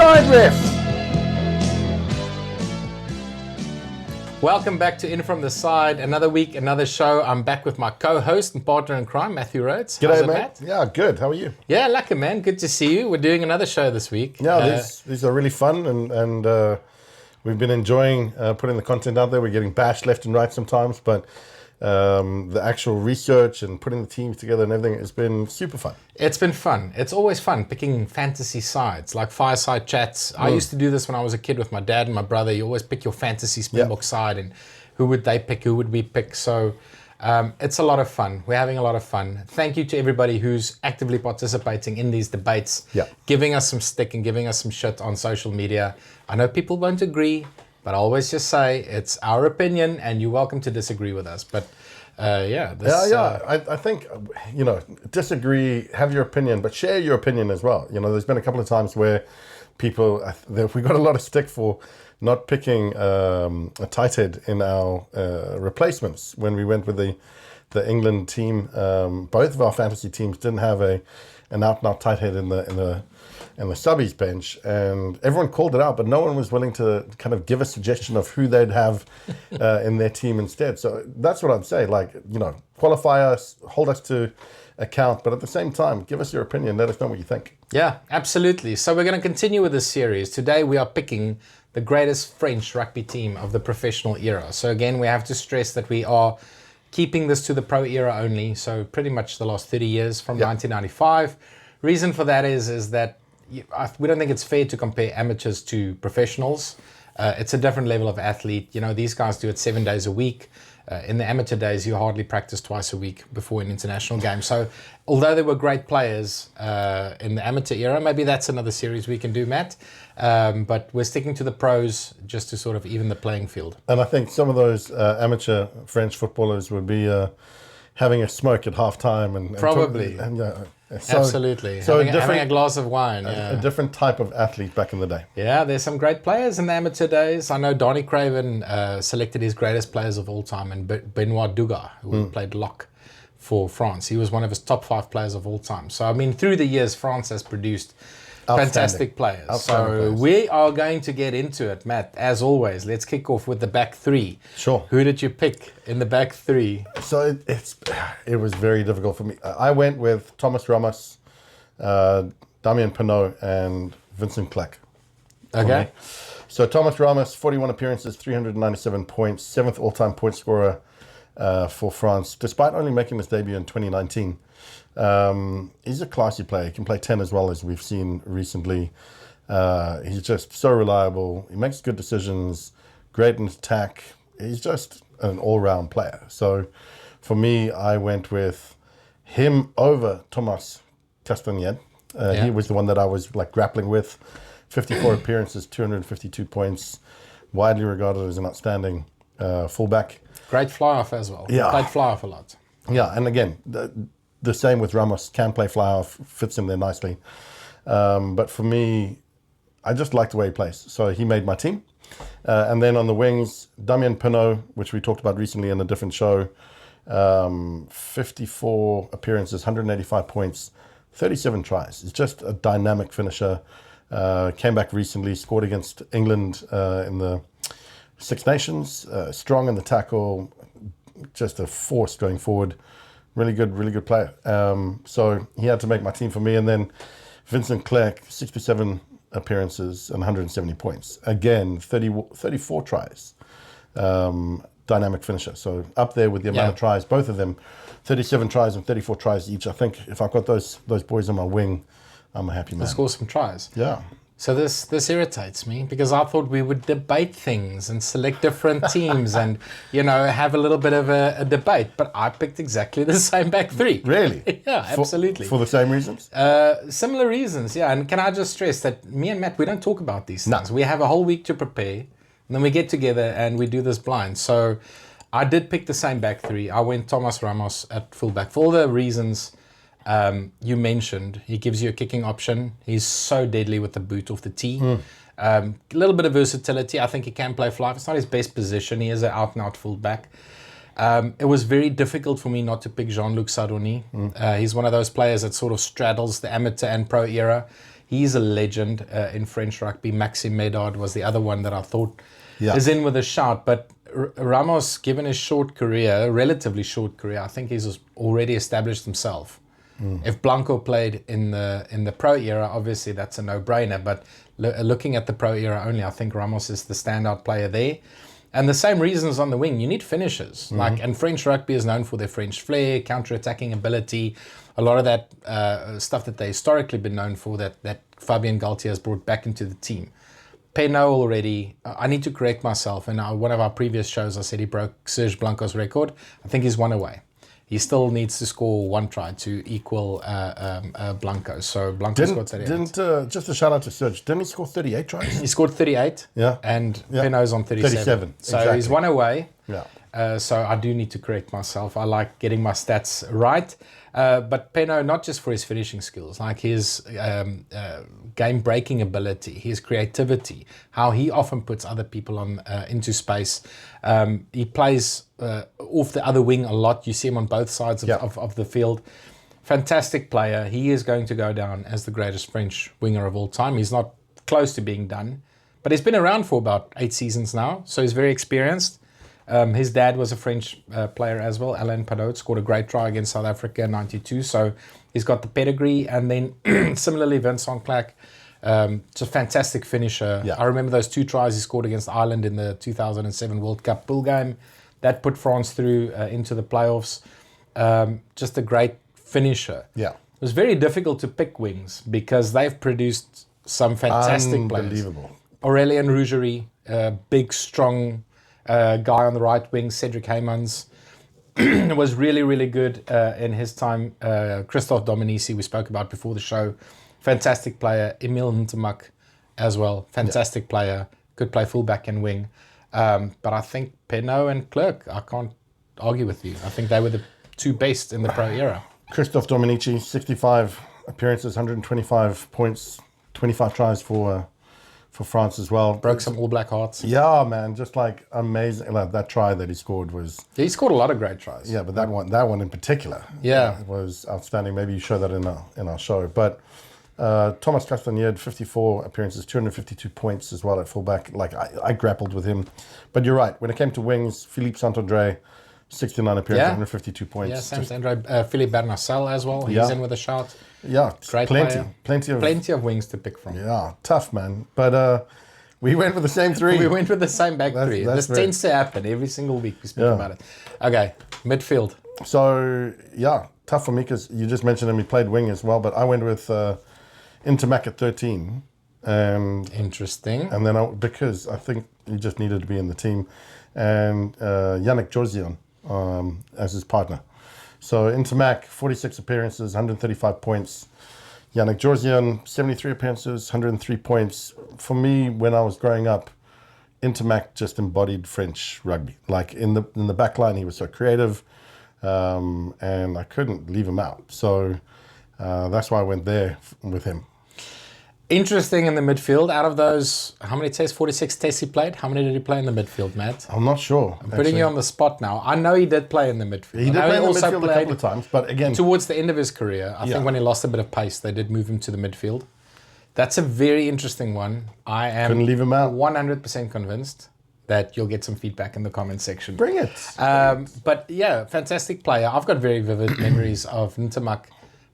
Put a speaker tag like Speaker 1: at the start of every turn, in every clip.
Speaker 1: side, ref!
Speaker 2: Welcome back to In From The Side. Another week, another show. I'm back with my co-host and partner in crime, Matthew Rhodes.
Speaker 1: G'day,
Speaker 2: How's it,
Speaker 1: mate.
Speaker 2: Matt?
Speaker 1: Yeah, good. How are you?
Speaker 2: Yeah, lucky, man. Good to see you. We're doing another show this week.
Speaker 1: Yeah, these are really fun, and we've been enjoying putting the content out there. We're getting bashed left and right sometimes, but the actual research and putting the teams together and everything has been super fun.
Speaker 2: It's been fun. It's always fun picking fantasy sides, like fireside chats. I used to do this when I was a kid with my dad and my brother. You always pick your fantasy Springbok side, and who would they pick? Who would we pick? So it's a lot of fun. We're having a lot of fun. Thank you to everybody who's actively participating in these debates, giving us some stick and giving us some shit on social media. I know people won't agree, but I always just say it's our opinion, and you're welcome to disagree with us. But
Speaker 1: I think, disagree, have your opinion, but share your opinion as well. You know, there's been a couple of times where people, we got a lot of stick for not picking a tight head in our replacements when we went with the England team. Both of our fantasy teams didn't have an out-and-out tight head in the subbies bench, and everyone called it out, but no one was willing to kind of give a suggestion of who they'd have in their team instead. So that's what I'd say, qualify us, hold us to account, but at the same time, give us your opinion, let us know what you think.
Speaker 2: Yeah, absolutely. So we're going to continue with this series. Today we are picking the greatest French rugby team of the professional era. So again, we have to stress that we are keeping this to the pro era only, so pretty much the last 30 years from 1995. Reason for that is that we don't think it's fair to compare amateurs to professionals. It's a different level of athlete. You know, these guys do it 7 days a week. In the amateur days, you hardly practice twice a week before an international game. So although there were great players in the amateur era, maybe that's another series we can do, Matt. But we're sticking to the pros just to sort of even the playing field.
Speaker 1: And I think some of those amateur French footballers would be having a smoke at halftime and
Speaker 2: probably. Absolutely. So having a glass of wine.
Speaker 1: A different type of athlete back in the day.
Speaker 2: Yeah, there's some great players in the amateur days. I know Donny Craven selected his greatest players of all time, and Benoit Dugas, who played lock for France. He was one of his top 5 players of all time. So, I mean, through the years, France has produced fantastic players. So we are going to get into it, Matt. As always, let's kick off with the back three.
Speaker 1: Sure.
Speaker 2: Who did you pick in the back three?
Speaker 1: So it was very difficult for me. I went with Thomas Ramos, Damien Penaud, and Vincent Clerc.
Speaker 2: Okay.
Speaker 1: So Thomas Ramos, 41 appearances, 397 points, 7th all-time point scorer for France, despite only making his debut in 2019. He's a classy player. He can play 10 as well, as we've seen recently. He's just so reliable. He makes good decisions, great in attack. He's just an all-round player. So for me, I went with him over Thomas Castagnette. He was the one that I was grappling with. 54 appearances, 252 points, widely regarded as an outstanding fullback.
Speaker 2: Great fly-off as well.
Speaker 1: Yeah.
Speaker 2: Played fly-off a lot.
Speaker 1: Yeah, and again, the same with Ramos, can play fly-off, fits in there nicely. But for me, I just like the way he plays. So he made my team. And then on the wings, Damien Penaud, which we talked about recently in a different show, 54 appearances, 185 points, 37 tries. He's just a dynamic finisher. Came back recently, scored against England in the Six Nations. Strong in the tackle, just a force going forward. Really good player. So he had to make my team for me. And then Vincent Clerc, 67 appearances and 170 points. Again, 34 tries. Dynamic finisher. So up there with the amount of tries, both of them, 37 tries and 34 tries each. I think if I've got those boys on my wing, I'm a happy man.
Speaker 2: Let's score some tries.
Speaker 1: Yeah.
Speaker 2: So this irritates me because I thought we would debate things and select different teams and, have a little bit of a debate. But I picked exactly the same back three.
Speaker 1: Really?
Speaker 2: Yeah, absolutely.
Speaker 1: For the same reasons?
Speaker 2: Similar reasons, yeah. And can I just stress that me and Matt, we don't talk about these things. We have a whole week to prepare, and then we get together and we do this blind. So I did pick the same back three. I went Thomas Ramos at fullback for all the reasons you mentioned. He gives you a kicking option. He's so deadly with the boot off the tee. A little bit of versatility. I think he can play fly. It's not his best position. He is an out-and-out fullback. It was very difficult for me not to pick Jean-Luc Saroni. He's one of those players that sort of straddles the amateur and pro era. He's a legend in French rugby. Maxime Medard was the other one that I thought is in with a shout. But Ramos, given his short career, relatively short career, I think he's already established himself. If Blanco played in the pro era, obviously that's a no-brainer. But looking at the pro era only, I think Ramos is the standout player there. And the same reasons on the wing. You need finishers. And French rugby is known for their French flair, counter-attacking ability, a lot of that stuff that they historically been known for that Fabien Galtier has brought back into the team. Penaud already, I need to correct myself. In one of our previous shows, I said he broke Serge Blanco's record. I think he's one away. He still needs to score one try to equal Blanco. So Blanco scored 38.
Speaker 1: Just a shout out to Serge. Didn't he score 38 tries?
Speaker 2: He scored 38.
Speaker 1: Yeah.
Speaker 2: And Penaud's on 37. So
Speaker 1: exactly.
Speaker 2: he's one away.
Speaker 1: Yeah.
Speaker 2: So I do need to correct myself. I like getting my stats right. But Penaud, not just for his finishing skills, like his game-breaking ability, his creativity, how he often puts other people on into space. He plays off the other wing a lot. You see him on both sides of the field. Fantastic player. He is going to go down as the greatest French winger of all time. He's not close to being done, but he's been around for about 8 seasons now, so he's very experienced. His dad was a French player as well. Alain Padot scored a great try against South Africa in '92. So he's got the pedigree. And then similarly, Vincent Clack, just a fantastic finisher.
Speaker 1: Yeah.
Speaker 2: I remember those 2 tries he scored against Ireland in the 2007 World Cup pool game. That put France through into the playoffs. Just a great finisher.
Speaker 1: Yeah.
Speaker 2: It was very difficult to pick wings because they've produced some fantastic players.
Speaker 1: Unbelievable.
Speaker 2: Aurélien Rougerie, big, strong guy on the right wing. Cedric Heymans was really, really good in his time. Christophe Dominici, we spoke about before the show. Fantastic player. Emile Ntamak as well. Fantastic player. Could play fullback and wing. But I think Penaud and Clerc, I can't argue with you. I think they were the 2 best in the pro era.
Speaker 1: Christophe Dominici, 65 appearances, 125 points, 25 tries for France as well.
Speaker 2: Broke some All Black hearts.
Speaker 1: Yeah, man, just like amazing. Like that try that he scored was.
Speaker 2: Yeah, he scored a lot of great tries.
Speaker 1: Yeah, but that one in particular.
Speaker 2: Yeah,
Speaker 1: was outstanding. Maybe you show that in our show. But Thomas Castagnerd, 54 appearances, 252 points as well at fullback. Like I grappled with him, but you're right. When it came to wings, Philippe Saint-André, 69 appearances, 152 points.
Speaker 2: Yeah, Saint-André, Philippe Bernacel as well. He's in with a shout.
Speaker 1: Yeah,
Speaker 2: great plenty of wings to pick from.
Speaker 1: Yeah, tough, man. But we went with the same 3.
Speaker 2: We went with the same back 3. This tends to happen every single week we speak about it. Okay, midfield.
Speaker 1: So, yeah, tough for me because you just mentioned him. He played wing as well, but I went with Ntamak at 13.
Speaker 2: Interesting.
Speaker 1: And then because I think he just needed to be in the team. And Yannick Jorzion as his partner. So Ntamak, 46 appearances, 135 points. Yannick Jorzion, 73 appearances, 103 points. For me, when I was growing up, Ntamak just embodied French rugby. Like in the back line, he was so creative, and I couldn't leave him out. So that's why I went there with him.
Speaker 2: Interesting in the midfield. Out of those, how many tests? 46 tests he played. How many did he play in the midfield, Matt?
Speaker 1: I'm not sure.
Speaker 2: I'm putting you on the spot now. I know he did play in the midfield.
Speaker 1: He did play in the midfield a couple of times, but again...
Speaker 2: Towards the end of his career, I think when he lost a bit of pace, they did move him to the midfield. That's a very interesting one. I am
Speaker 1: couldn't leave him out.
Speaker 2: 100% convinced that you'll get some feedback in the comment section.
Speaker 1: Bring it.
Speaker 2: But yeah, fantastic player. I've got very vivid memories of Ntamak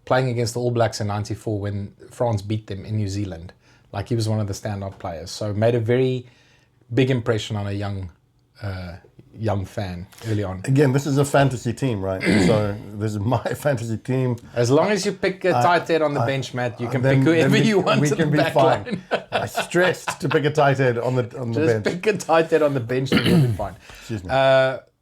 Speaker 2: playing against the All Blacks in '94 when France beat them in New Zealand. Like he was one of the standout players. So made a very big impression on a young fan early on.
Speaker 1: Again, this is a fantasy team, right? So this is my fantasy team.
Speaker 2: As long as you pick a tight head on the bench, Matt, you can pick whoever you want to the back line.
Speaker 1: I stressed to pick a tight head on the bench.
Speaker 2: Just pick a tight head on the bench and you'll be fine.
Speaker 1: Excuse me.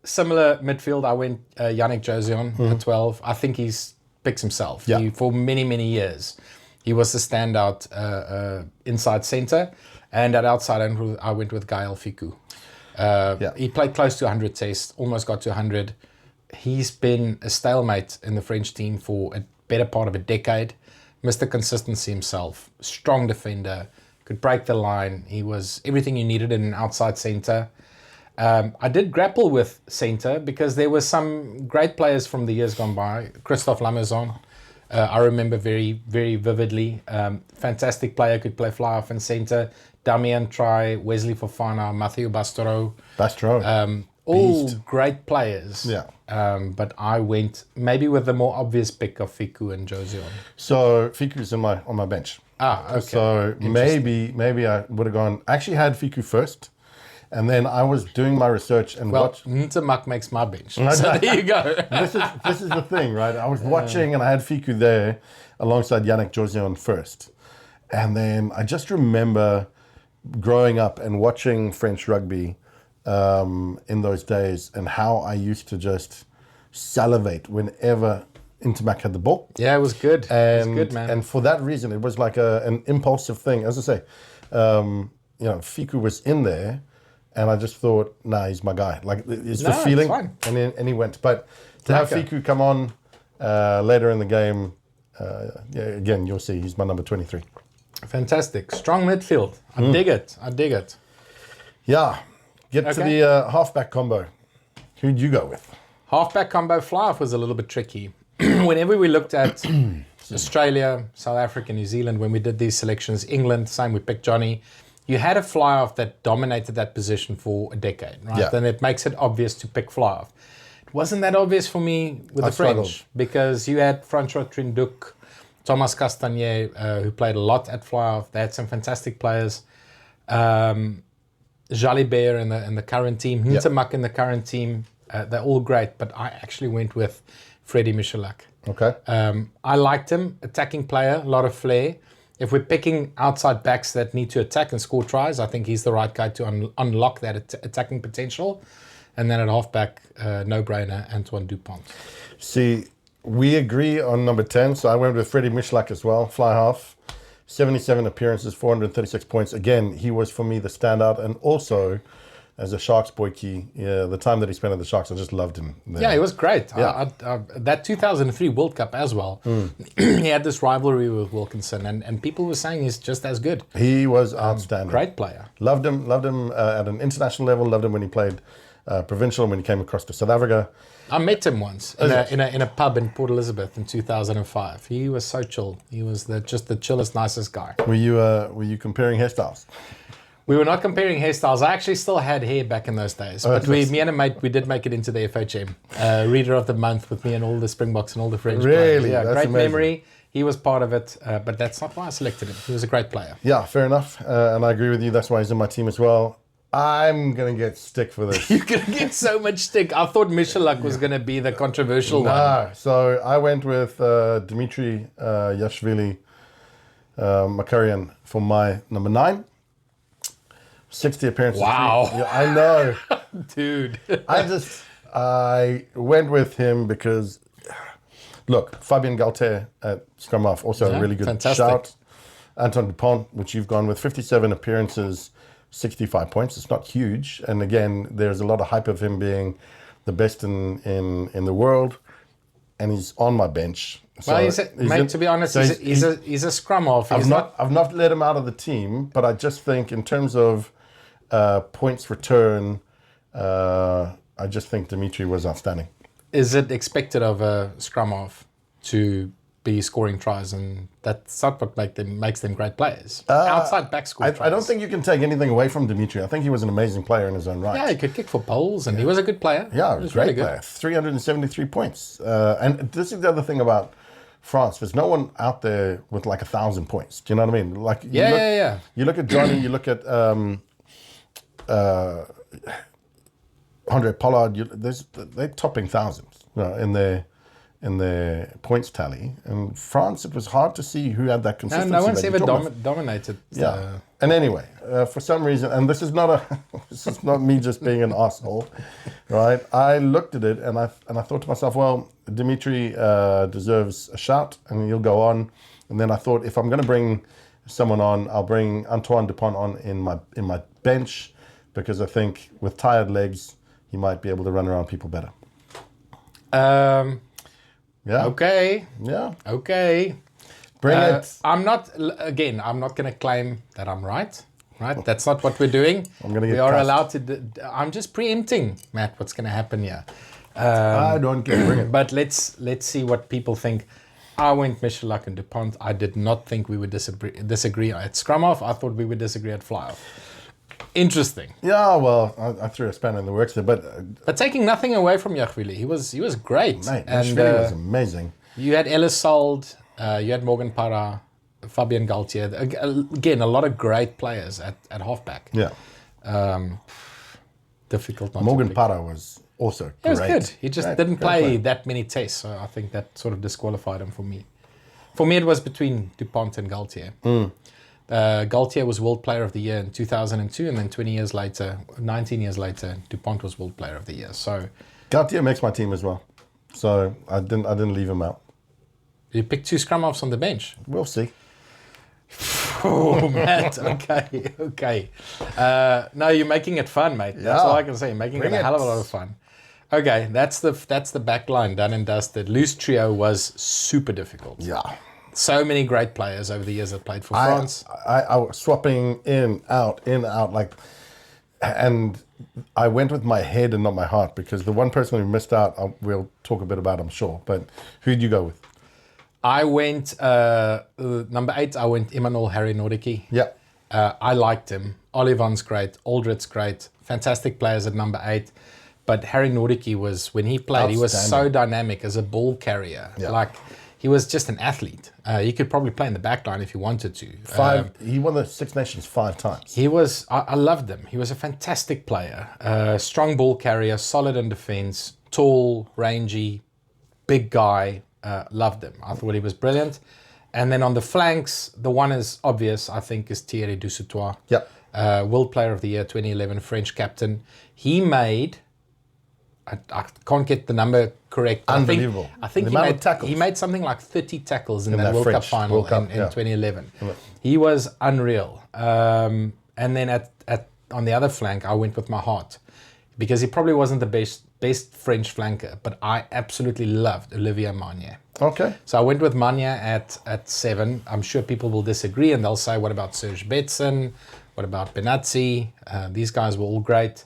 Speaker 2: Similar midfield, I went Yannick Jorzion at 12. I think he's picks himself.
Speaker 1: Yeah.
Speaker 2: For many, many years, he was the standout inside centre. And at outside, I went with Gaël Ficou. He played close to 100 tests, almost got to 100. He's been a stalemate in the French team for a better part of a decade. Mr. Consistency himself, strong defender, could break the line. He was everything you needed in an outside centre. I did grapple with centre because there were some great players from the years gone by. Christophe Lamazon, I remember very, very vividly. Fantastic player, could play fly off and centre. Damian Try, Wesley Fofana, Matthew Bastero. All
Speaker 1: Beast.
Speaker 2: great players.
Speaker 1: Yeah.
Speaker 2: But I went maybe with the more obvious pick of Fiku and Josion.
Speaker 1: So Fiku's on my bench.
Speaker 2: Okay.
Speaker 1: So maybe I would have gone. I actually had Fiku first, and then I was doing my research and watched.
Speaker 2: Ntamak makes my bench. So there you go.
Speaker 1: This is the thing, right? I was watching and I had Fiku there alongside Yannick Josion first, and then I just remember growing up and watching French rugby in those days, and how I used to just salivate whenever Intermac had the ball.
Speaker 2: Yeah, it was good.
Speaker 1: And,
Speaker 2: it was good, man.
Speaker 1: And for that reason, it was like an impulsive thing. As I say, Fiku was in there, and I just thought, nah, he's my guy. Like, it's the feeling.
Speaker 2: It's fine.
Speaker 1: And he went. But to have Fiku come on later in the game, again, you'll see, he's my number 23.
Speaker 2: Fantastic. Strong midfield. I dig it.
Speaker 1: Yeah. Get to the halfback combo. Who'd you go with?
Speaker 2: Halfback combo fly-off was a little bit tricky. Whenever we looked at Australia, South Africa, New Zealand, when we did these selections, England, same, we picked Johnny. You had a fly-off that dominated that position for a decade, right?
Speaker 1: Yeah.
Speaker 2: Then it makes it obvious to pick fly-off. It wasn't that obvious for me with the French, because you had Francois Trindouc, Thomas Castagnier, who played a lot at fly-off. They had some fantastic players. Jalibert in the current team, Ntamak in the current team, they're all great, but I actually went with Freddie Michalak.
Speaker 1: Okay.
Speaker 2: I liked him, attacking player, a lot of flair. If we're picking outside backs that need to attack and score tries, I think he's the right guy to unlock that attacking potential. And then at halfback, no-brainer, Antoine Dupont.
Speaker 1: See, we agree on number 10, so I went with Freddie Michalak as well, fly half. 77 appearances, 436 points. Again, he was, for me, the standout. And also, as a Sharks boykie, the time that he spent at the Sharks, I just loved him there.
Speaker 2: Yeah, he was great.
Speaker 1: Yeah.
Speaker 2: That 2003 World Cup as well, he had this rivalry with Wilkinson, and people were saying he's just as good.
Speaker 1: He was outstanding.
Speaker 2: Great player.
Speaker 1: Loved him at an international level. Loved him when he played provincial, when he came across to South Africa.
Speaker 2: I met him once in a pub in Port Elizabeth in 2005. He was so chill. He was just the chillest, nicest guy.
Speaker 1: Were you comparing hairstyles?
Speaker 2: We were not comparing hairstyles. I actually still had hair back in those days. But me and a mate, we did make it into the FHM. Reader of the Month with me and all the Springboks and all the French players.
Speaker 1: Really?
Speaker 2: Yeah,
Speaker 1: That's
Speaker 2: great
Speaker 1: amazing.
Speaker 2: Memory. He was part of it, but that's not why I selected him. He was a great player.
Speaker 1: Yeah, fair enough. And I agree with you. That's why he's in my team as well. I'm going to get stick for this.
Speaker 2: You're going to get so much stick. I thought Michalak was going to be the controversial one.
Speaker 1: Nah, so I went with Dimitri Yashvili Makarian for my number 9. 60 appearances.
Speaker 2: Wow.
Speaker 1: Yeah, I know.
Speaker 2: Dude.
Speaker 1: I went with him because, look, Fabien Galtier at scrum half, also a really good
Speaker 2: fantastic.
Speaker 1: shout. Anton Dupont, which you've gone with, 57 appearances, 65 points. It's not huge. And again, there's a lot of hype of him being the best in the world. And he's on my bench.
Speaker 2: Well, to be honest, he's a scrum half.
Speaker 1: I've not let him out of the team, but I just think in terms of points return, I just think Dimitri was outstanding.
Speaker 2: Is it expected of a scrum half to be scoring tries, and that's not what makes them great players? Outside back score tries.
Speaker 1: I don't think you can take anything away from Dimitri. I think he was an amazing player in his own right.
Speaker 2: Yeah, he could kick for poles, and he was a good player.
Speaker 1: Yeah,
Speaker 2: he was
Speaker 1: great
Speaker 2: really good.
Speaker 1: player. 373 points. And this is the other thing about France. There's no one out there with like 1,000 points. Do you know what I mean? Like,
Speaker 2: Yeah.
Speaker 1: You look at Johnny, you look at Andre Pollard. They're topping thousands, in their points tally. And France, it was hard to see who had that consistency.
Speaker 2: No one's ever dominated.
Speaker 1: Yeah. And anyway, for some reason, and this is not me just being an asshole, right? I looked at it and I thought to myself, well, Dimitri deserves a shout and he'll go on. And then I thought, if I'm going to bring someone on, I'll bring Antoine Dupont on in my bench, because I think with tired legs, he might be able to run around people better. Yeah.
Speaker 2: Okay.
Speaker 1: Yeah.
Speaker 2: Okay.
Speaker 1: Bring it.
Speaker 2: I'm not going to claim that I'm right. Right? That's not what we're doing. We are allowed to. I'm just preempting, Matt, what's going to happen here.
Speaker 1: I don't care. Bring it.
Speaker 2: But let's see what people think. I went Michalak and Dupont. I did not think we would disagree at scrum off. I thought we would disagree at fly off. Interesting.
Speaker 1: Yeah, well, I threw a spanner in the works there, but
Speaker 2: taking nothing away from Jachwili, he was great.
Speaker 1: mate,
Speaker 2: and
Speaker 1: was amazing.
Speaker 2: you had Ellis Sald, you had Morgan Parra, Fabian Galtier. Again, a lot of great players at halfback.
Speaker 1: Yeah.
Speaker 2: Difficult not
Speaker 1: Morgan
Speaker 2: to pick.
Speaker 1: Parra was also great.
Speaker 2: He was good. He just didn't
Speaker 1: great
Speaker 2: play
Speaker 1: player.
Speaker 2: that many tests, so I think that sort of disqualified him for me. For me, it was between Dupont and Galtier. Galtier was World Player of the Year in 2002, and then 19 years later, Dupont was World Player of the Year. So
Speaker 1: Galtier makes my team as well, so I didn't leave him out.
Speaker 2: you picked 2 scrum offs on the bench.
Speaker 1: We'll see.
Speaker 2: Oh, Matt. Okay. No, you're making it fun, mate. That's
Speaker 1: Yeah.
Speaker 2: all I can say. You're making it a hell of a lot of fun. Okay, that's the back line done and dusted. Loose trio was super difficult.
Speaker 1: Yeah.
Speaker 2: So many great players over the years that played for France.
Speaker 1: I was swapping in, out, like, and I went with my head and not my heart, because the one person who missed out, we'll talk a bit about, I'm sure. But who'd you go with?
Speaker 2: I went, number 8, I went Emmanuel Harry Nordicki.
Speaker 1: Yeah.
Speaker 2: I liked him. Olivon's great. Aldred's great. Fantastic players at number 8. But Harry Nordicki was, when he played, he was so dynamic as a ball carrier.
Speaker 1: Yeah.
Speaker 2: Like, he was just an athlete. He could probably play in the back line if he wanted to.
Speaker 1: He won the Six Nations 5 times.
Speaker 2: He was, I loved him. He was a fantastic player. Strong ball carrier, solid in defense, tall, rangy, big guy. Loved him. I thought he was brilliant. And then on the flanks, the one is obvious, I think, is Thierry Dusautois.
Speaker 1: Yep.
Speaker 2: World Player of the Year 2011, French captain. He made, I can't get the number correct.
Speaker 1: Unbelievable.
Speaker 2: I think
Speaker 1: The amount of tackles.
Speaker 2: he made something like 30 tackles in that World
Speaker 1: French
Speaker 2: Cup final
Speaker 1: World Cup,
Speaker 2: in
Speaker 1: yeah.
Speaker 2: 2011. He was unreal. And then on the other flank, I went with my heart, because he probably wasn't the best French flanker, but I absolutely loved Olivier Magnier.
Speaker 1: Okay.
Speaker 2: So I went with Magnier at 7. I'm sure people will disagree, and they'll say, what about Serge Betsen? What about Benazzi? These guys were all great.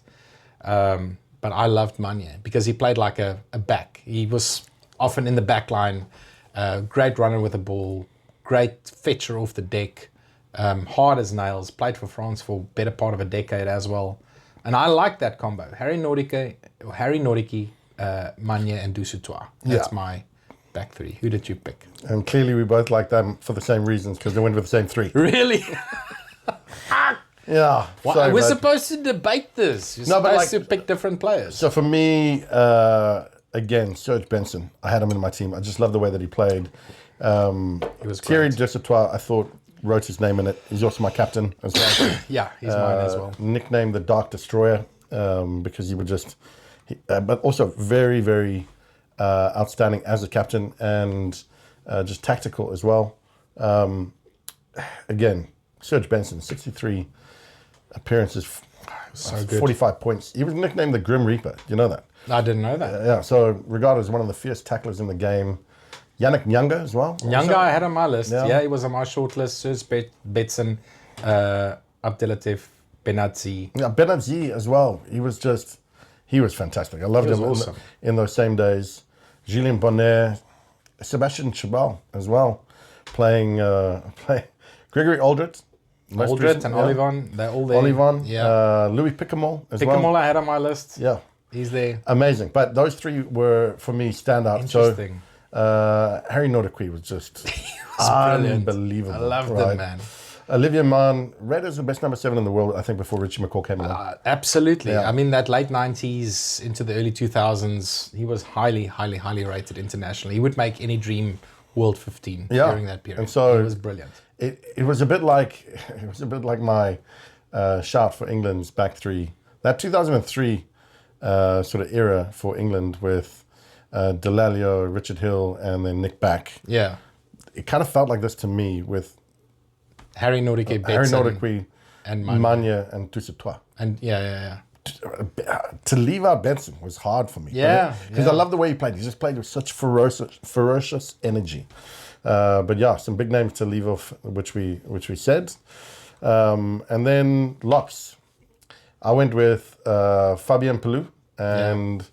Speaker 2: But I loved Magnier because he played like a back. He was often in the back line, great runner with the ball, great fetcher off the deck, hard as nails, played for France for better part of a decade as well. And I like that combo. Harry Nordicki, Magnier, and Dusautois. That's my back 3. Who did you pick?
Speaker 1: And clearly we both like them for the same reasons, because they went with the same 3.
Speaker 2: Really?
Speaker 1: Yeah.
Speaker 2: Well,
Speaker 1: sorry,
Speaker 2: we're
Speaker 1: mate.
Speaker 2: supposed to debate this. You're
Speaker 1: No, but
Speaker 2: supposed to pick different players.
Speaker 1: So for me, again, Serge Benson. I had him in my team. I just love the way that he played.
Speaker 2: He was
Speaker 1: Thierry
Speaker 2: great.
Speaker 1: Dusautois, I thought, wrote his name in it. He's also my captain as well.
Speaker 2: Yeah, he's mine as well.
Speaker 1: Nicknamed the Dark Destroyer, because he would just... but also very, very outstanding as a captain, and just tactical as well. Again, Serge Benson, 63 appearances,
Speaker 2: So good.
Speaker 1: 45 points. He was nicknamed the Grim Reaper. You know that?
Speaker 2: I didn't know that.
Speaker 1: Yeah, so regarded as one of the fierce tacklers in the game. Yannick Nyanga as well.
Speaker 2: Young guy I had on my list.
Speaker 1: Yeah.
Speaker 2: Yeah, he was on my short list. Serge Betsen, Abdelatif, Benazzi.
Speaker 1: Yeah, Benazzi as well. He was fantastic. I loved
Speaker 2: He was
Speaker 1: him
Speaker 2: awesome.
Speaker 1: in those same days. Julien Bonner, Sebastian Chabal as well, playing Gregory Aldred.
Speaker 2: Aldred and Olivon, they're all there.
Speaker 1: Olivon,
Speaker 2: Yeah.
Speaker 1: Louis Picamol as well.
Speaker 2: Picamol I had on my list.
Speaker 1: Yeah,
Speaker 2: He's there.
Speaker 1: amazing. But those 3 were, for me, standout.
Speaker 2: Interesting.
Speaker 1: So Harry Nordicki was just
Speaker 2: brilliant.
Speaker 1: unbelievable.
Speaker 2: I loved him, man.
Speaker 1: Olivia Mann, read as the best number 7 in the world, I think, before Richie McCaw came along.
Speaker 2: Absolutely.
Speaker 1: Yeah.
Speaker 2: I mean, that late 90s into the early 2000s, he was highly, highly, highly rated internationally. He would make any dream World 15 during that period.
Speaker 1: And so
Speaker 2: he was brilliant.
Speaker 1: It was a bit like my shout for England's back 3. That 2003 sort of era for England with Delalio, Richard Hill, and then Nick Back.
Speaker 2: Yeah.
Speaker 1: It kind of felt like this to me with
Speaker 2: Harry Nordicki,
Speaker 1: Harry
Speaker 2: Betsen,
Speaker 1: Nordicki,
Speaker 2: and Magnier.
Speaker 1: Magnier, and Dusautois.
Speaker 2: And yeah.
Speaker 1: To leave out Benson was hard for me.
Speaker 2: Yeah,
Speaker 1: Because I love the way he played. He just played with such ferocious energy. But yeah, some big names to leave off, which we said. And then locks. I went with Fabien Pelou and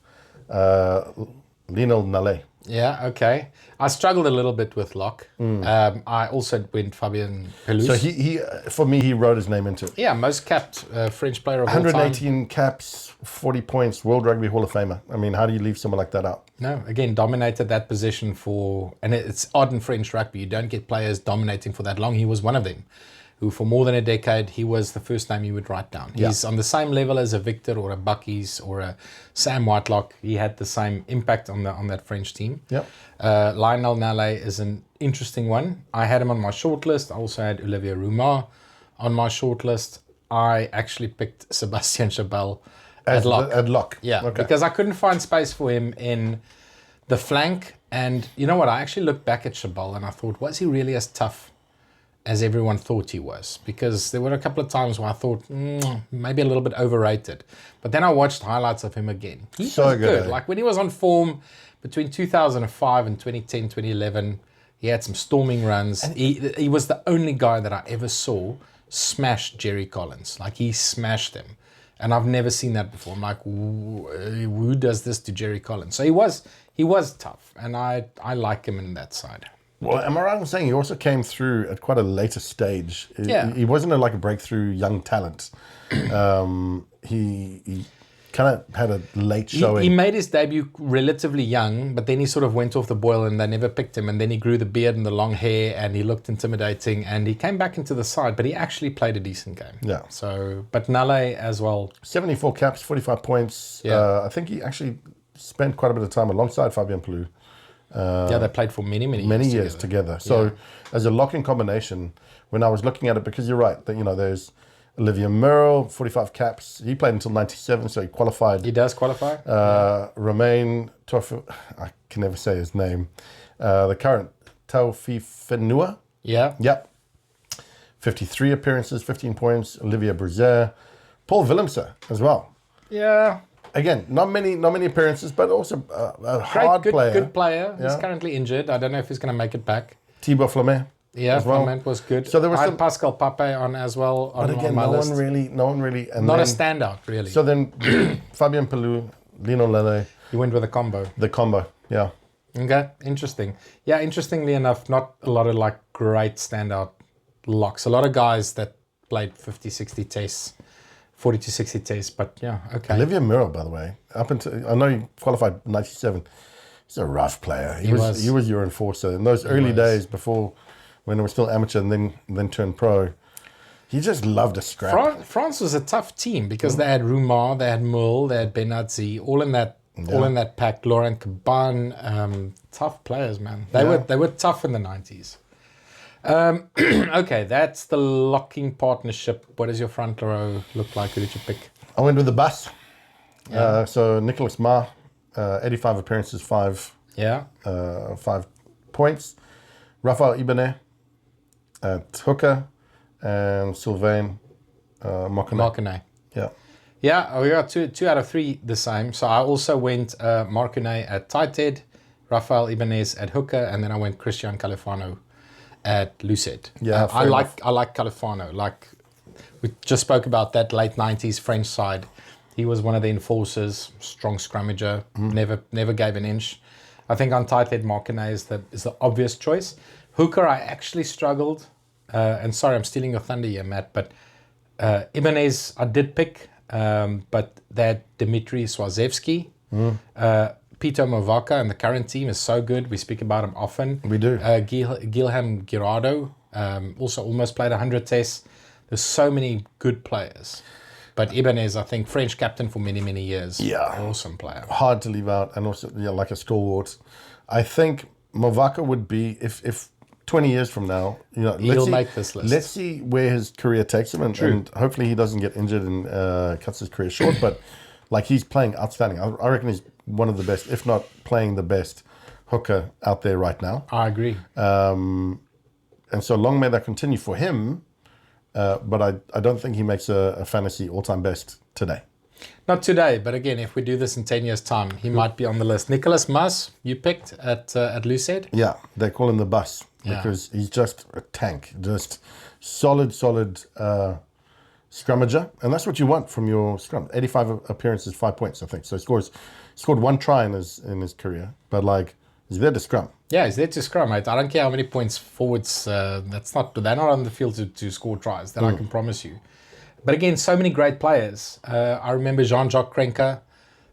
Speaker 1: Lionel Nale.
Speaker 2: Yeah, okay. I struggled a little bit with lock. I also went Fabien Pelouse.
Speaker 1: So he for me, he wrote his name into it.
Speaker 2: Yeah, most capped French player of all time.
Speaker 1: 118 caps, 40 points, World Rugby Hall of Famer. I mean, how do you leave someone like that out?
Speaker 2: No, again, dominated that position and it's odd in French rugby. You don't get players dominating for that long. He was one of them, who for more than a decade, he was the first name you would write down. He's on the same level as a Victor or a Bucky's or a Sam Whitelock. He had the same impact on that French team.
Speaker 1: Yeah.
Speaker 2: Lionel Nale is an interesting one. I had him on my shortlist. I also had Olivier Roumar on my shortlist. I actually picked Sébastien Chabal at lock.
Speaker 1: At lock.
Speaker 2: Yeah,
Speaker 1: Okay.
Speaker 2: because I couldn't find space for him in the flank. And you know what? I actually looked back at Chabal and I thought, was he really as tough as everyone thought he was? Because there were a couple of times where I thought, maybe a little bit overrated. But then I watched highlights of him again. He was good. Like when he was on form between 2005 and 2010, 2011, he had some storming runs. He was the only guy that I ever saw smash Jerry Collins. Like he smashed him. And I've never seen that before. I'm like, who does this to Jerry Collins? So he was tough. And I like him in that side.
Speaker 1: Well, am I right in saying he also came through at quite a later stage?
Speaker 2: Yeah.
Speaker 1: He wasn't like a breakthrough young talent. He kind of had a late showing.
Speaker 2: He made his debut relatively young, but then he sort of went off the boil and they never picked him. And then he grew the beard and the long hair and he looked intimidating and he came back into the side, but he actually played a decent game.
Speaker 1: Yeah.
Speaker 2: So, but Nale as well.
Speaker 1: 74 caps, 45 points.
Speaker 2: Yeah.
Speaker 1: I think he actually spent quite a bit of time alongside Fabien Pelouse.
Speaker 2: They played for many
Speaker 1: years together. So as a locking combination, when I was looking at it, because you're right, that there's Olivier Merle, 45 caps. He played until 97, so he qualified.
Speaker 2: He does qualify.
Speaker 1: Romain Tofu, I can never say his name. The current Taufifenua.
Speaker 2: Yeah.
Speaker 1: Yep. 53 appearances, 15 points. Olivier Bruzer. Paul Willemse as well.
Speaker 2: Yeah.
Speaker 1: Again, not many appearances, but also a hard player.
Speaker 2: Good player. He's currently injured. I don't know if he's going to make it back.
Speaker 1: Thibaut Flamet.
Speaker 2: Yeah,
Speaker 1: as well.
Speaker 2: Flamet was good.
Speaker 1: So there was
Speaker 2: I had Pascal Pape on as well.
Speaker 1: But again, no one really. And
Speaker 2: not
Speaker 1: then,
Speaker 2: a standout, really.
Speaker 1: So then, Fabien Pelouse, Lionel Nale.
Speaker 2: You went with a combo.
Speaker 1: The combo, yeah.
Speaker 2: Okay, interesting. Yeah, interestingly enough, not a lot of great standout locks. A lot of guys that played 50, 60 tests, 40 to 60 tests, but yeah, okay.
Speaker 1: Olivier Muro, by the way, up until I know he qualified 97. He's a rough player. He was your enforcer in those early days before, when it was still amateur and then turned pro. He just loved a scrap.
Speaker 2: France was a tough team because they had Roumar, they had Mull, they had Benazzi, all in that pack. Laurent Caban, tough players, man. They were tough in the 90s. Okay, that's the locking partnership. What does your front row look like? Who did you pick?
Speaker 1: I went with the bus. Yeah. So Nicolas Ma, 85 appearances, 5 points. Raphael Ibanez at hooker, and Sylvain Marconnet. Yeah.
Speaker 2: Yeah, we got two out of 3 the same. So I also went Marconnet at tight head, Raphael Ibanez at hooker, and then I went Christian Califano at Lucet.
Speaker 1: Yeah,
Speaker 2: I like Califano. Like we just spoke about that late 90s French side. He was one of the enforcers, strong scrummager, never gave an inch. I think on tight head Marconnet is the obvious choice. Hooker, I actually struggled. And sorry, I'm stealing your thunder here, Matt, but Ibanez I did pick, but that Dmitry Swazevsky, Peter Movaka and the current team is so good. We speak about him often.
Speaker 1: We do.
Speaker 2: Guilherme Girardo also almost played 100 tests. There's so many good players. But Ibanez, I think, French captain for many, many years.
Speaker 1: Yeah.
Speaker 2: Awesome player.
Speaker 1: Hard to leave out, and also like a stalwart. I think Movaka would be, if 20 years from now,
Speaker 2: he'll make this list.
Speaker 1: Let's see where his career takes him, and hopefully he doesn't get injured and cuts his career short. But he's playing outstanding. I reckon he's one of the best, if not playing the best hooker out there right now.
Speaker 2: I agree.
Speaker 1: And so long may that continue for him. But I don't think he makes a fantasy all-time best today.
Speaker 2: Not today, but again, if we do this in 10 years' time, he might be on the list. Nicolas Mas, you picked at Lucet?
Speaker 1: Yeah, they call him the bus because he's just a tank, just solid scrummager. And that's what you want from your scrum. 85 appearances, 5 points, I think. So he scores Scored 1 try in his career, but like he's there to scrum.
Speaker 2: Yeah, he's there to scrum, mate. I don't care how many points forwards. They're not on the field to score tries. That I can promise you. But again, so many great players. I remember Jean-Jacques Krenke.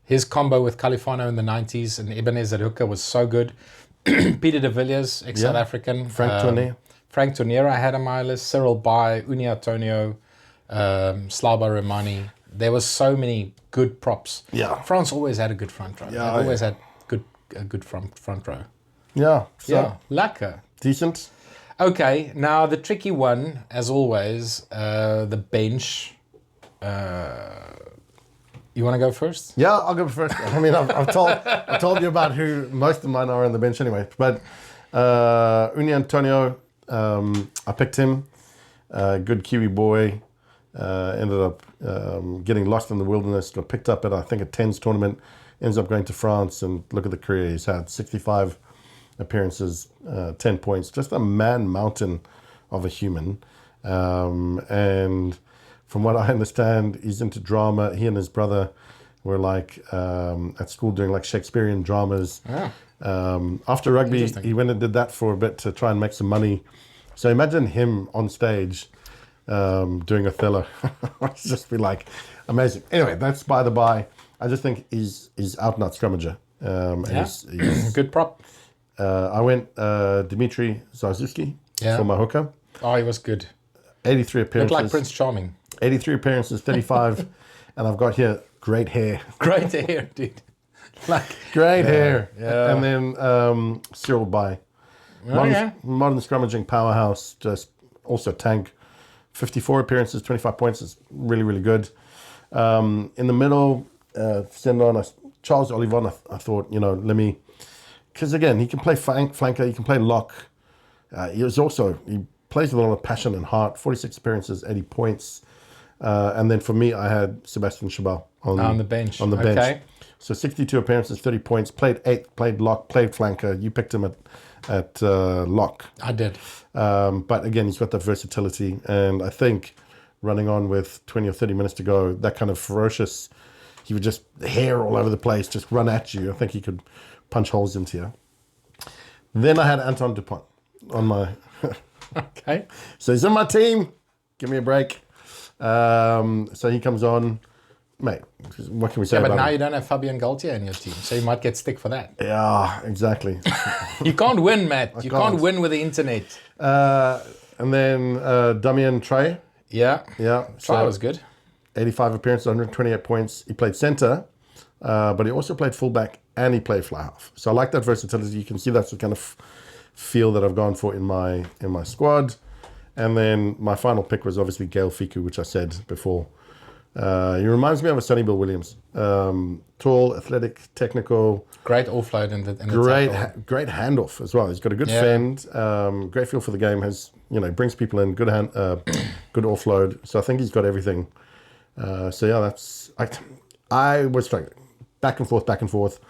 Speaker 2: His combo with Califano in the 90s and Ebenezer hooker was so good. Peter de Villiers, ex-South African.
Speaker 1: Frank Tournier.
Speaker 2: Frank Tournier I had on my list. Cyril Bai, Uni Antonio, Slava Romani. There was so many good props.
Speaker 1: Yeah.
Speaker 2: France always had a good front row.
Speaker 1: Yeah,
Speaker 2: They always had a good front row.
Speaker 1: Yeah. So
Speaker 2: Yeah, lekker.
Speaker 1: decent.
Speaker 2: Okay, now the tricky one, as always, the bench. You want to go first?
Speaker 1: Yeah, I'll go first. I mean, I've told you about who most of mine are on the bench anyway. But Uni Antonio, I picked him. Good Kiwi boy. Ended up getting lost in the wilderness. Got picked up at, I think, a tens tournament. Ends up going to France, and look at the career he's had. 65 appearances, 10 points. Just a man mountain of a human. And from what I understand, he's into drama. He and his brother were like at school doing like Shakespearean dramas.
Speaker 2: Yeah.
Speaker 1: After rugby, he went and did that for a bit to try and make some money. So imagine him on stage doing Othello. It's just be like amazing. Anyway, that's by the by. I just think he's out and out scrummager. He's
Speaker 2: Good prop.
Speaker 1: I went Dmitry Zarzuski for my hooker.
Speaker 2: Oh, he was good.
Speaker 1: 83
Speaker 2: Looked
Speaker 1: appearances.
Speaker 2: like Prince Charming.
Speaker 1: 83 appearances, 35, and I've got here great hair.
Speaker 2: Great hair, dude. Like
Speaker 1: Great hair.
Speaker 2: Yeah.
Speaker 1: And then Cyril Bai. Modern scrummaging powerhouse, just also tank. 54 appearances, 25 points is really, really good. In the middle, send on Charles Olivon. I thought, let me, because again, he can play flanker, he can play lock. He plays with a lot of passion and heart. 46 appearances, 80 points. And then for me, I had Sebastian Chabal
Speaker 2: on the bench.
Speaker 1: Okay. So 62 appearances, 30 points. Played 8, played lock, played flanker. You picked him at lock.
Speaker 2: I did.
Speaker 1: But again, he's got that versatility. And I think running on with 20 or 30 minutes to go, that kind of ferocious, he would just hair all over the place, just run at you. I think he could punch holes into you. Then I had Anton Dupont on my...
Speaker 2: Okay.
Speaker 1: So he's on my team. Give me a break. So he comes on. Mate, what can we say
Speaker 2: But
Speaker 1: about
Speaker 2: now
Speaker 1: him?
Speaker 2: you don't have Fabian Galtier in your team, so you might get stick for that.
Speaker 1: Yeah, exactly.
Speaker 2: You can't win, Matt. You can't
Speaker 1: can't.
Speaker 2: win with the internet.
Speaker 1: And then Damien Trey.
Speaker 2: Yeah.
Speaker 1: Yeah.
Speaker 2: Try was good.
Speaker 1: 85 appearances, 128 points. He played centre, but he also played fullback and he played fly half. So I like that versatility. You can see that's the kind of feel that I've gone for in my squad. And then my final pick was obviously Gail Fiku, which I said before. He reminds me of a Sonny Bill Williams. Tall, athletic, technical.
Speaker 2: Great offload in the
Speaker 1: Great handoff as well. He's got a good fend, great feel for the game. Has brings people in, good good offload. So I think he's got everything. So yeah, I was struggling back and forth.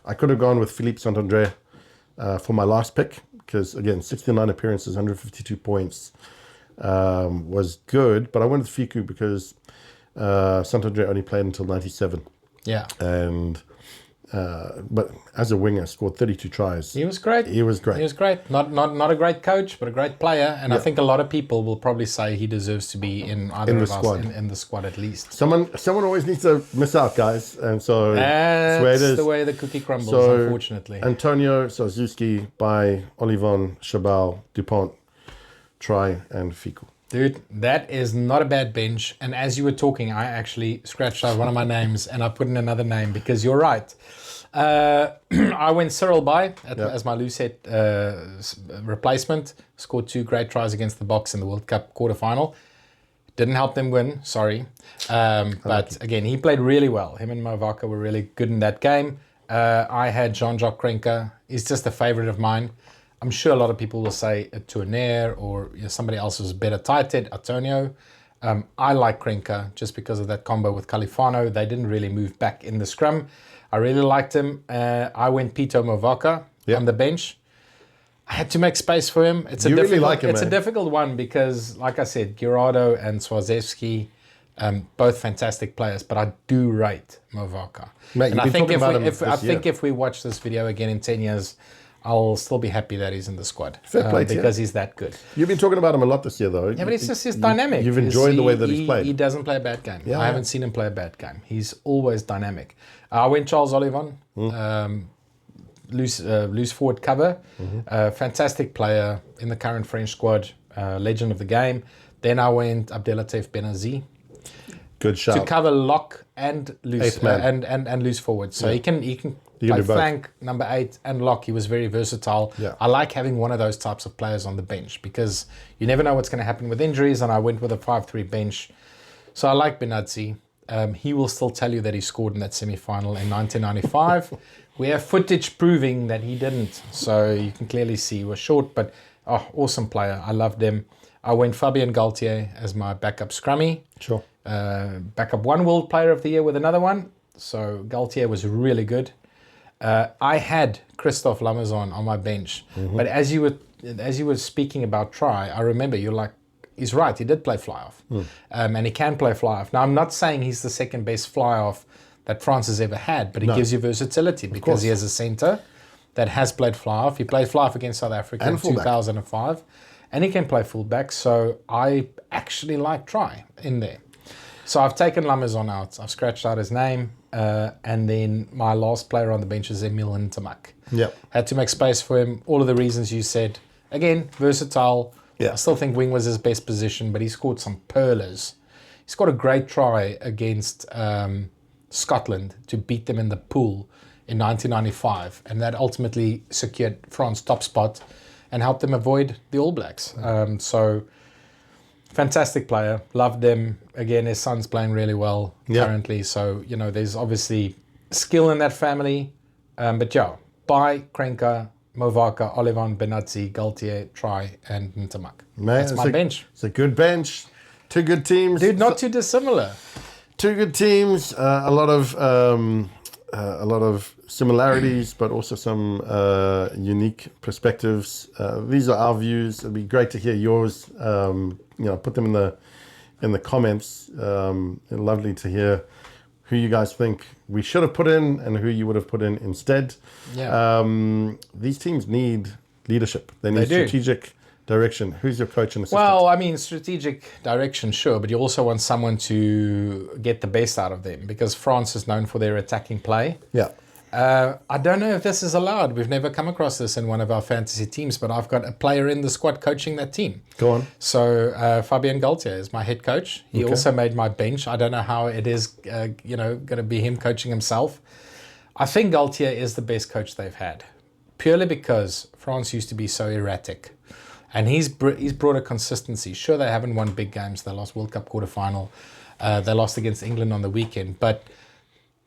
Speaker 1: I could have gone with Philippe Saint-André for my last pick because again, 69 appearances, 152 points was good. But I went with Fiku because Saint-André only played until 97.
Speaker 2: Yeah.
Speaker 1: And but as a winger, scored 32 tries.
Speaker 2: He was great.
Speaker 1: He was great.
Speaker 2: Not a great coach, but a great player. And I think a lot of people will probably say he deserves to be in either
Speaker 1: In the
Speaker 2: of us
Speaker 1: squad.
Speaker 2: in the squad at least.
Speaker 1: Someone always needs to miss out, guys. And so
Speaker 2: That's
Speaker 1: the way it is.
Speaker 2: the way the cookie crumbles,
Speaker 1: So,
Speaker 2: unfortunately.
Speaker 1: Antonio Sarzuski by Olivon, Chabal, Dupont, Try, and Fiku.
Speaker 2: Dude, that is not a bad bench. And as you were talking, I actually scratched out one of my names and I put in another name because you're right. I went Cyril Bai as my loose head replacement. Scored 2 great tries against the Box in the World Cup quarterfinal. Didn't help them win, sorry. But again, he played really well. Him and Movaka were really good in that game. I had Jean-Jacques Krenke. He's just a favorite of mine. I'm sure a lot of people will say a Tournier or somebody else was better tighted, Antonio. I like Krenke just because of that combo with Califano. They didn't really move back in the scrum. I really liked him. I went Pito Movaka on the bench. I had to make space for him. It's a
Speaker 1: You really
Speaker 2: difficult,
Speaker 1: like him,
Speaker 2: it's a
Speaker 1: eh?
Speaker 2: difficult one because, like I said, Girardo and Swazewski, Both fantastic players, but I do rate Movaka.
Speaker 1: Mate,
Speaker 2: And I
Speaker 1: you've been
Speaker 2: think
Speaker 1: talking about him
Speaker 2: I
Speaker 1: this
Speaker 2: think
Speaker 1: year.
Speaker 2: if we watch this video again in 10 years, I'll still be happy that he's in the squad.
Speaker 1: Fair play to you.
Speaker 2: Because he's that good.
Speaker 1: You've been talking about him a lot this year, though.
Speaker 2: Yeah, but it's just his dynamic.
Speaker 1: You've enjoyed the way that
Speaker 2: he,
Speaker 1: he's played.
Speaker 2: He doesn't play a bad game.
Speaker 1: Yeah,
Speaker 2: I haven't seen him play a bad game. He's always dynamic. I went Charles Olivon, loose forward cover. Fantastic player in the current French squad, legend of the game. Then I went Abdelatif Benazi
Speaker 1: Good shout.
Speaker 2: to cover lock and loose
Speaker 1: Eighth man.
Speaker 2: and loose forward. So he can
Speaker 1: can
Speaker 2: play
Speaker 1: do both.
Speaker 2: flank, number 8, and lock. He was very versatile.
Speaker 1: Yeah.
Speaker 2: I like having one of those types of players on the bench because you never know what's going to happen with injuries. And I went with a 5-3 bench. So I like Benazzi. He will still tell you that he scored in that semi-final in 1995. We have footage proving that he didn't. So you can clearly see he was short, but awesome player. I loved him. I went Fabien Galtier as my backup scrummy.
Speaker 1: Sure.
Speaker 2: Backup one World Player of the Year with another one. So Galtier was really good. I had Christophe Lamazon on my bench, but as you were speaking about try, I remember you're like, he's right. He did play fly off, and he can play fly off. Now I'm not saying he's the second best fly off that France has ever had, but he gives you versatility because he has a centre that has played fly off. He played fly off against South Africa in 2005, and he can play fullback. So I actually like try in there. So I've taken Lamazon out. I've scratched out his name. And then my last player on the bench is Emil Ntamak.
Speaker 1: Yep.
Speaker 2: Had to make space for him. All of the reasons you said. Again, versatile.
Speaker 1: Yeah.
Speaker 2: I still think wing was his best position, but he scored some pearlers. He scored a great try against Scotland to beat them in the pool in 1995. And that ultimately secured France's top spot and helped them avoid the All Blacks. So... fantastic player. Loved him. Again, his son's playing really well currently. So, there's obviously skill in that family. But yeah, Bai, Krenka, Movaka, Olivon, Benazzi, Galtier, Try, and Ntamak. That's my bench.
Speaker 1: It's a good bench. Two good teams.
Speaker 2: Dude, not too dissimilar.
Speaker 1: Two good teams. A lot of similarities, but also some unique perspectives. These are our views. It'd be great to hear yours. Put them in the comments. Lovely to hear who you guys think we should have put in and who you would have put in instead.
Speaker 2: Yeah.
Speaker 1: These teams need leadership. They need strategic direction. Who's your coach and assistant?
Speaker 2: Well, I mean, strategic direction, sure, but you also want someone to get the best out of them because France is known for their attacking play.
Speaker 1: Yeah.
Speaker 2: I don't know if this is allowed. We've never come across this in one of our fantasy teams, but I've got a player in the squad coaching that team.
Speaker 1: Go on.
Speaker 2: So Fabien Galtier is my head coach. He also made my bench. I don't know how it is, going to be him coaching himself. I think Galtier is the best coach they've had, purely because France used to be so erratic. And he's brought a consistency. Sure, they haven't won big games. They lost World Cup quarterfinal. They lost against England on the weekend. But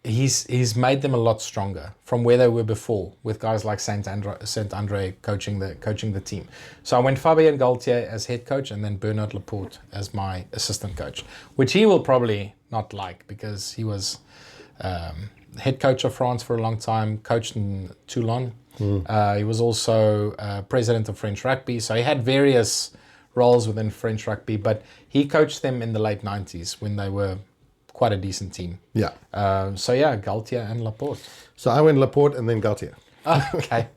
Speaker 2: he's made them a lot stronger from where they were before, with guys like Saint Andre coaching the team. So I went Fabien Galtier as head coach and then Bernard Laporte as my assistant coach, which he will probably not like because he was head coach of France for a long time, coached in Toulon. He was also president of French Rugby, so he had various roles within French Rugby, but he coached them in the late 90s when they were quite a decent team.
Speaker 1: Yeah.
Speaker 2: Galtier and Laporte.
Speaker 1: So I went Laporte and then Galtier.
Speaker 2: Oh, okay.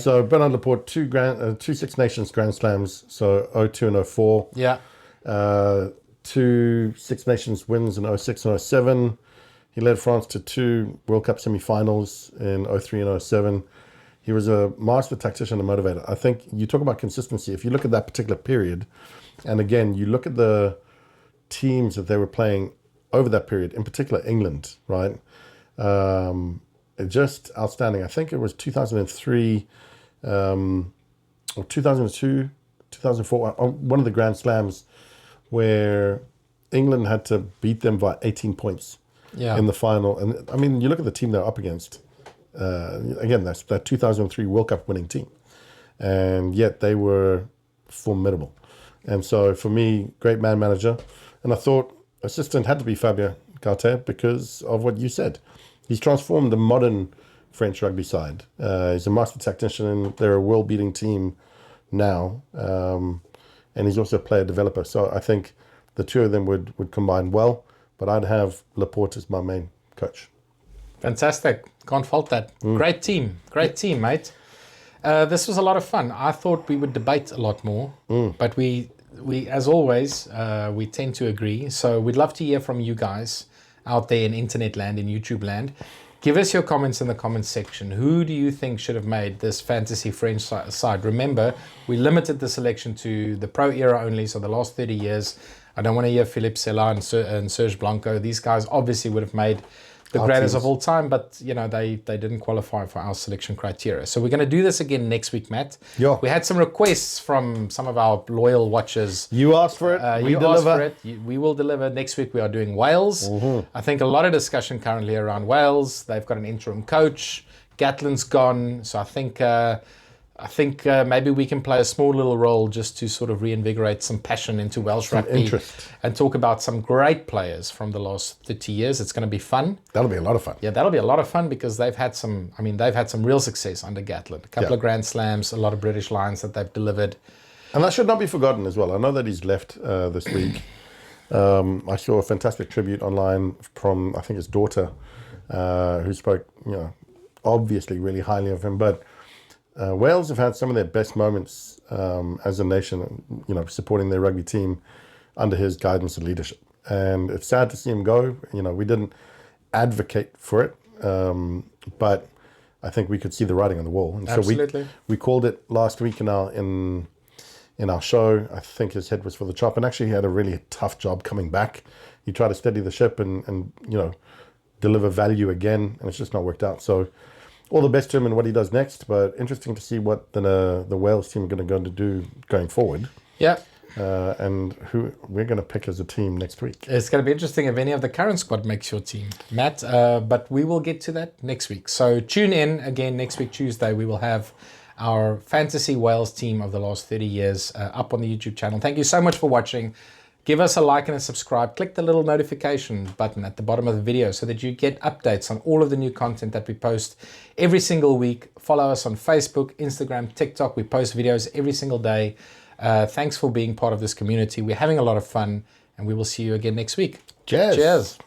Speaker 1: So Bernard Laporte, two Six Nations Grand Slams, so 02 and 04.
Speaker 2: Yeah.
Speaker 1: Two Six Nations wins in 06 and 07. He led France to 2 World Cup semi-finals in 03 and 07. He was a master tactician and motivator. I think you talk about consistency. If you look at that particular period, and again, you look at the teams that they were playing over that period, in particular England, right? Just outstanding. I think it was 2003 or 2002, 2004, one of the Grand Slams where England had to beat them by 18 points in the final. And I mean, you look at the team they're up against. Again, that's that 2003 World Cup winning team. And yet they were formidable. And so for me, great man manager. And I thought assistant had to be Fabien Galtier because of what you said. He's transformed the modern French rugby side. He's a master tactician. They're a world-beating team now. And he's also a player developer. So I think the two of them would combine well. But I'd have Laporte as my main coach.
Speaker 2: Fantastic. Can't fault that. Great team, mate. This was a lot of fun. I thought we would debate a lot more, but we as always, we tend to agree. So we'd love to hear from you guys out there in internet land, in YouTube land. Give us your comments in the comments section. Who do you think should have made this fantasy French side? Remember, we limited the selection to the pro era only, so the last 30 years. I don't want to hear Philippe Sella and Serge Blanco. These guys obviously would have made the greatest of all time, but you know they didn't qualify for our selection criteria. So we're going to do this again next week, Matt.
Speaker 1: Yeah.
Speaker 2: We had some requests from some of our loyal watchers.
Speaker 1: You asked for it. We deliver.
Speaker 2: Asked for it. We will deliver. Next week we are doing Wales. I think a lot of discussion currently around Wales. They've got an interim coach. Gatlin's gone, so I think maybe we can play a small little role just to sort of reinvigorate some passion into Welsh rugby
Speaker 1: interest.
Speaker 2: And talk about some great players from the last 30 years. It's going to be fun.
Speaker 1: That'll be a lot of fun.
Speaker 2: Yeah, that'll be a lot of fun because they've had some real success under Gatlin. A couple of Grand Slams, a lot of British Lions that they've delivered.
Speaker 1: And that should not be forgotten as well. I know that he's left this week. I saw a fantastic tribute online from, I think, his daughter, who spoke, obviously really highly of him. But Wales have had some of their best moments as a nation, supporting their rugby team under his guidance and leadership. And it's sad to see him go. We didn't advocate for it, but I think we could see the writing on the wall. And
Speaker 2: Absolutely.
Speaker 1: So we called it last week in our show. I think his head was for the chop, and actually he had a really tough job coming back. He tried to steady the ship and deliver value again, and it's just not worked out. So all the best to him and what he does next, but interesting to see what the Wales team are going to go and do going forward.
Speaker 2: Yeah.
Speaker 1: And who we're going to pick as a team next week.
Speaker 2: It's going to be interesting if any of the current squad makes your team, Matt, but we will get to that next week. So tune in again next week, Tuesday. We will have our Fantasy Wales team of the last 30 years up on the YouTube channel. Thank you so much for watching. Give us a like and a subscribe. Click the little notification button at the bottom of the video so that you get updates on all of the new content that we post every single week. Follow us on Facebook, Instagram, TikTok. We post videos every single day. Thanks for being part of this community. We're having a lot of fun, and we will see you again next week.
Speaker 1: Cheers.
Speaker 2: Cheers.